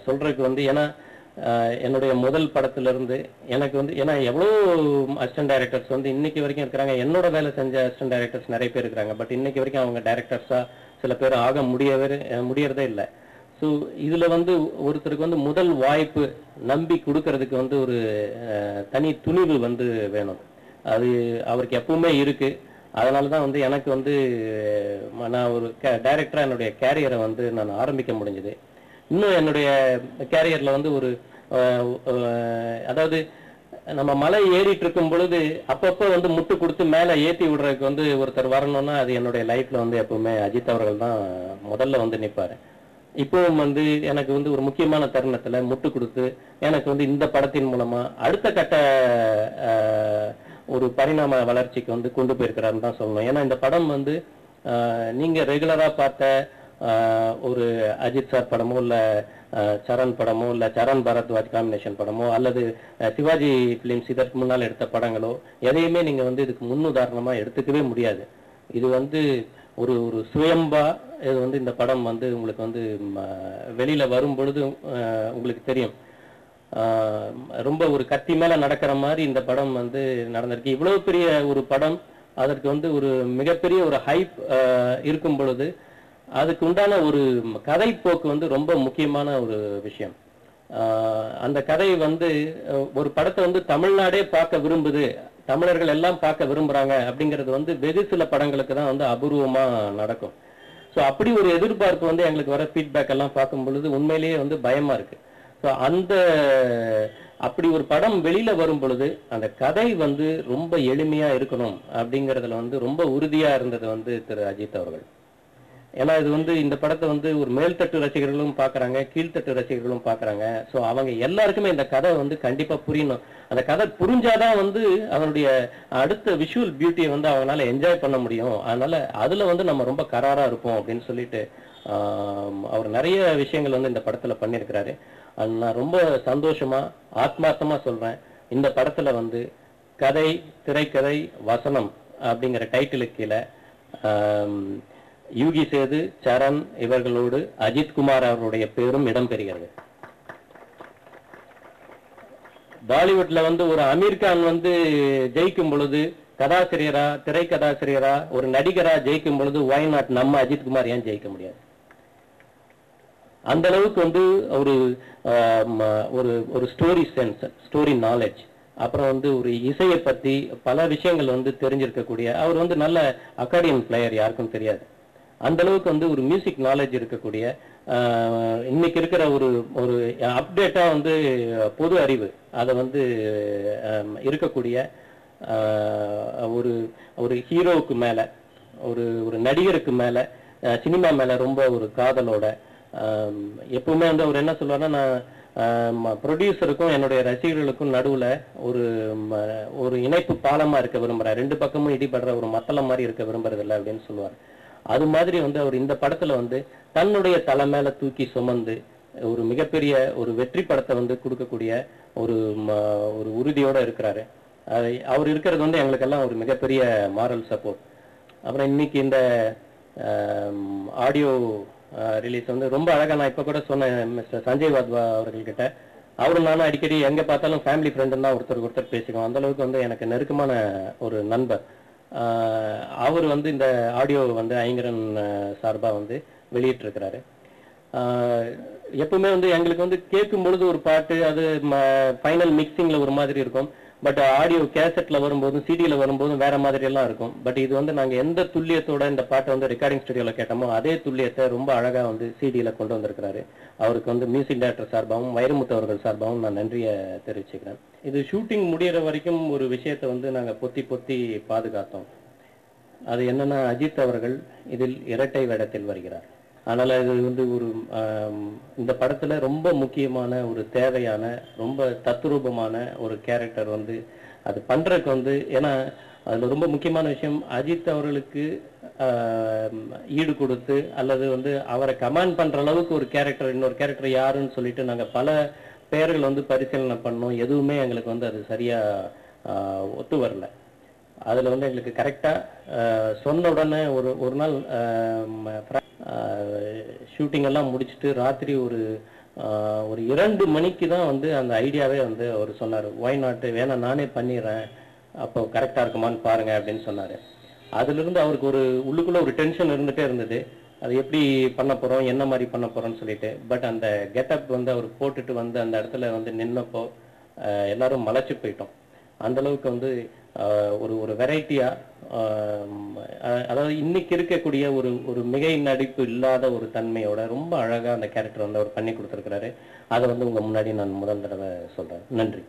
சொல்றதுக்கு வந்து ஏன்னா என்னுடைய முதல் படத்திலிருந்து எனக்கு வந்து ஏன்னா எவ்வளோ அசிஸ்டன்ட் டைரக்டர்ஸ் வந்து இன்னைக்கு வரைக்கும் இருக்கிறாங்க. என்னோட வேலை செஞ்ச அசிஸ்டன்ட் டைரக்டர்ஸ் நிறைய பேர் இருக்கிறாங்க. பட் இன்னைக்கு வரைக்கும் அவங்க டைரக்டர்ஸா சில பேர் ஆக முடியறதே இல்லை. ஸோ இதுல வந்து ஒருத்தருக்கு வந்து முதல் வாய்ப்பு நம்பி கொடுக்கறதுக்கு வந்து ஒரு தனி துணிவு வந்து வேணும். அது அவருக்கு எப்பவுமே இருக்கு. அதனால தான் வந்து எனக்கு வந்து நான் ஒரு டைரக்டரா என்னுடைய கேரியரை வந்து நான் ஆரம்பிக்க முடிஞ்சது. இன்னும் என்னுடைய கேரியர்ல வந்து ஒரு அதாவது நம்ம மலை ஏறிட்டு இருக்கும் பொழுது அப்பப்போ வந்து முட்டு கொடுத்து மேலே ஏற்றி விடுறதுக்கு வந்து ஒருத்தர் வரணும்னா அது என்னுடைய லைஃப்ல வந்து எப்பவுமே அஜித் அவர்கள் தான் முதல்ல வந்து நிற்பாரு. இப்பவும் வந்து எனக்கு வந்து ஒரு முக்கியமான தருணத்துல முட்டு கொடுத்து எனக்கு வந்து இந்த படத்தின் மூலமா அடுத்த கட்ட ஒரு பரிணாம வளர்ச்சிக்கு வந்து கொண்டு போயிருக்கிறாருன்னு தான் சொல்லணும். ஏன்னா இந்த படம் வந்து நீங்க ரெகுலரா பார்த்த ஒரு அஜித் சார் படமோ இல்ல சரண் படமோ இல்ல சரண் பரத்வாஜ் காம்பினேஷன் படமோ அல்லது சிவாஜி பிலிம்ஸ் இதற்கு முன்னால் எடுத்த படங்களோ எதையுமே நீங்க வந்து இதுக்கு முன்னுதாரணமா எடுத்துக்கவே முடியாது. இது வந்து ஒரு ஒரு சுயம்பா இது வந்து இந்த படம் வந்து உங்களுக்கு வந்து வெளியில வரும் பொழுது உங்களுக்கு தெரியும். ரொம்ப ஒரு கத்தி மேல நடக்கிற மாதிரி இந்த படம் வந்து நடந்திருக்கு. இவ்வளவு பெரிய ஒரு படம் அதற்கு வந்து ஒரு மிகப்பெரிய ஒரு ஹைப் இருக்கும் பொழுது அதுக்கு உண்டான ஒரு கதை போக்கு வந்து ரொம்ப முக்கியமான ஒரு விஷயம். அந்த கதை வந்து ஒரு படத்தை வந்து தமிழ்நாடே பார்க்க விரும்புது, தமிழர்கள் எல்லாம் பார்க்க விரும்புறாங்க அப்படிங்கிறது வந்து வெகு சில படங்களுக்கு தான் வந்து அபூர்வமா நடக்கும். ஸோ அப்படி ஒரு எதிர்பார்ப்பு வந்து எங்களுக்கு வர ஃபீட்பேக் எல்லாம் பார்க்கும் பொழுது உண்மையிலேயே வந்து பயமா இருக்கு. ஸோ அந்த அப்படி ஒரு படம் வெளியில வரும் பொழுது அந்த கதை வந்து ரொம்ப எளிமையா இருக்கணும் அப்படிங்கிறதுல வந்து ரொம்ப உறுதியா இருந்தது வந்து திரு அஜித் அவர்கள். ஏன்னா இது வந்து இந்த படத்தை வந்து ஒரு மேல்தட்டு ரசிகர்களும் பார்க்குறாங்க, கீழ்த்தட்டு ரசிகர்களும் பார்க்குறாங்க. ஸோ அவங்க எல்லாருக்குமே இந்த கதை வந்து கண்டிப்பா புரியணும். அந்த கதை புரிஞ்சாதான் வந்து அவனுடைய அடுத்த விஷுவல் பியூட்டியை வந்து அவங்களால என்ஜாய் பண்ண முடியும். அதனால அதுல வந்து நம்ம ரொம்ப கராரா இருப்போம் அப்படின்னு சொல்லிட்டு அவர் நிறைய விஷயங்கள் வந்து இந்த படத்துல பண்ணியிருக்கிறாரு. அது நான் ரொம்ப சந்தோஷமா ஆத்மார்த்தமா சொல்றேன். இந்த படத்துல வந்து கதை, திரைக்கதை, வசனம் அப்படிங்கிற டைட்டிலுக்கு கீழே யூகி சேது, சரண் இவர்களோடு அஜித் குமார் அவருடைய பேரும் இடம்பெறுகிறது. பாலிவுட்ல வந்து ஒரு அமீர் கான் வந்து ஜெயிக்கும் பொழுது கதாசிரியரா, திரைக்கதாசிரியரா, ஒரு நடிகரா ஜெயிக்கும் பொழுது why not நம்ம அஜித் குமார் ஏன் ஜெயிக்க முடியாது? அந்த அளவுக்கு வந்து ஒரு ஒரு ஸ்டோரி சென்ஸ், ஸ்டோரி நாலேஜ், அப்புறம் வந்து ஒரு இசையை பத்தி பல விஷயங்கள் வந்து தெரிஞ்சிருக்கக்கூடிய அவர் வந்து நல்ல அக்கார்டியன் பிளேயர், யாருக்கும் தெரியாது. அந்த அளவுக்கு வந்து ஒரு மியூசிக் நாலேஜ் இருக்கக்கூடிய இன்னைக்கு இருக்கிற ஒரு ஒரு அப்டேட்டா வந்து பொது அறிவு அதை வந்து இருக்கக்கூடிய ஒரு ஒரு ஹீரோவுக்கு மேல, ஒரு ஒரு நடிகருக்கு மேல, சினிமா மேல ரொம்ப ஒரு காதலோட எப்பவுமே வந்து அவர் என்ன சொல்லுவாருன்னா, நான் ப்ரொடியூசருக்கும் என்னுடைய ரசிகர்களுக்கும் நடுவுல ஒரு ஒரு இணைப்பு பாலமா இருக்க விரும்புறேன், ரெண்டு பக்கமும் இடிபடுற ஒரு மத்தளம் மாதிரி இருக்க விரும்புறது இல்லை அப்படின்னு சொல்லுவார். அது மாதிரி வந்து அவர் இந்த படத்துல வந்து தன்னுடைய தலை மேல தூக்கி சுமந்து ஒரு மிகப்பெரிய ஒரு வெற்றி படத்தை வந்து கொடுக்கக்கூடிய ஒரு ஒரு உறுதியோட இருக்கிறாரு. அவர் இருக்கிறது வந்து எங்களுக்கெல்லாம் ஒரு மிகப்பெரிய மாரல் சப்போர்ட். அப்புறம் இன்னைக்கு இந்த ஆடியோ ரிலீஸ் வந்து ரொம்ப அழகா, நான் இப்ப கூட சொன்னேன் மிஸ்டர் சஞ்சய் வாத்வா அவர்கள்கிட்ட, அவரும் நானும் அடிக்கடி எங்க பார்த்தாலும் ஃபேமிலி ஃப்ரெண்டுன்னு தான் ஒருத்தருக்கு ஒருத்தர் பேசிக்குவோம். அந்த அளவுக்கு வந்து எனக்கு நெருக்கமான ஒரு நண்பர். அவர் வந்து இந்த ஆடியோ வந்து ஐங்கரன் சார்பா வந்து வெளியிட்டு இருக்கிறாரு. எப்பவுமே வந்து எங்களுக்கு வந்து கேட்கும் பொழுது ஒரு பாட்டு அது ஃபைனல் மிக்சிங்ல ஒரு மாதிரி இருக்கும். பட் ஆடியோ கேசட்ல வரும்போதும் சிடியில வரும்போதும் வேற மாதிரி எல்லாம் இருக்கும். பட் இது வந்து நாங்க எந்த துல்லியத்தோட இந்த பாட்டை வந்து ரெக்கார்டிங் ஸ்டுடியோல கேட்டோமோ அதே துல்லியத்தை ரொம்ப அழகா வந்து சிடியில கொண்டு வந்திருக்கிறாரு. அவருக்கு வந்து மியூசிக் டைரக்டர் சார்பாகவும் வைரமுத்து அவர்கள் சார்பாகவும் நான் நன்றியை தெரிவிச்சுக்கிறேன். இது ஷூட்டிங் முடிகிற வரைக்கும் ஒரு விஷயத்தை வந்து நாங்க பொத்தி பொத்தி பாதுகாத்தோம். அது என்னன்னா, அஜித் அவர்கள் இதில் இரட்டை வேடத்தில் வருகிறார். அதனால இது வந்து ஒரு இந்த படத்துல ரொம்ப முக்கியமான ஒரு தேவையான ரொம்ப தத்ரூபமான ஒரு கேரக்டர் வந்து அது பண்றதுக்கு வந்து, ஏன்னா அதுல ரொம்ப முக்கியமான விஷயம் அஜித் அவர்களுக்கு ஈடு கொடுத்து அல்லது வந்து அவரை கமாண்ட் பண்ற அளவுக்கு ஒரு கேரக்டர், இன்னொரு கேரக்டர் யாருன்னு சொல்லிட்டு நாங்க பல பெயர்கள் வந்து பரிசீலனை பண்ணோம். எதுவுமே எங்களுக்கு வந்து அது சரியா ஒத்து வரல. அதுல வந்து எங்களுக்கு கரெக்டா சொன்ன உடனே ஒரு நாள் ஷூட்டிங் எல்லாம் முடிச்சுட்டு ராத்திரி ஒரு 2 மணிக்கு தான் வந்து அந்த ஐடியாவே வந்து அவர் சொன்னார். ஒய் நாட்டு வேணா நானே பண்ணிடுறேன், அப்போ கரெக்டாக இருக்குமான்னு பாருங்க அப்படின்னு சொன்னார். அதிலிருந்து அவருக்கு உள்ளுக்குள்ள ஒரு டென்ஷன் இருந்துகிட்டே இருந்தது. அது எப்படி பண்ண போகிறோம், என்ன மாதிரி பண்ண போகிறோம்னு சொல்லிட்டு. பட் அந்த கெட்டப் வந்து அவர் போட்டுட்டு வந்து அந்த இடத்துல வந்து நின்னப்போ எல்லாரும் மலைச்சு போயிட்டோம். அந்த அளவுக்கு வந்து ஒரு வெரைட்டியாக, அதாவது இன்னைக்கு இருக்கக்கூடிய ஒரு மிகை நடிப்பு இல்லாத ஒரு தன்மையோட ரொம்ப அழகாக அந்த கேரக்டர் வந்து அவர் பண்ணி கொடுத்துருக்கிறாரு. அதை வந்து உங்கள் முன்னாடி நான் முதல் தடவை சொல்கிறேன். நன்றி.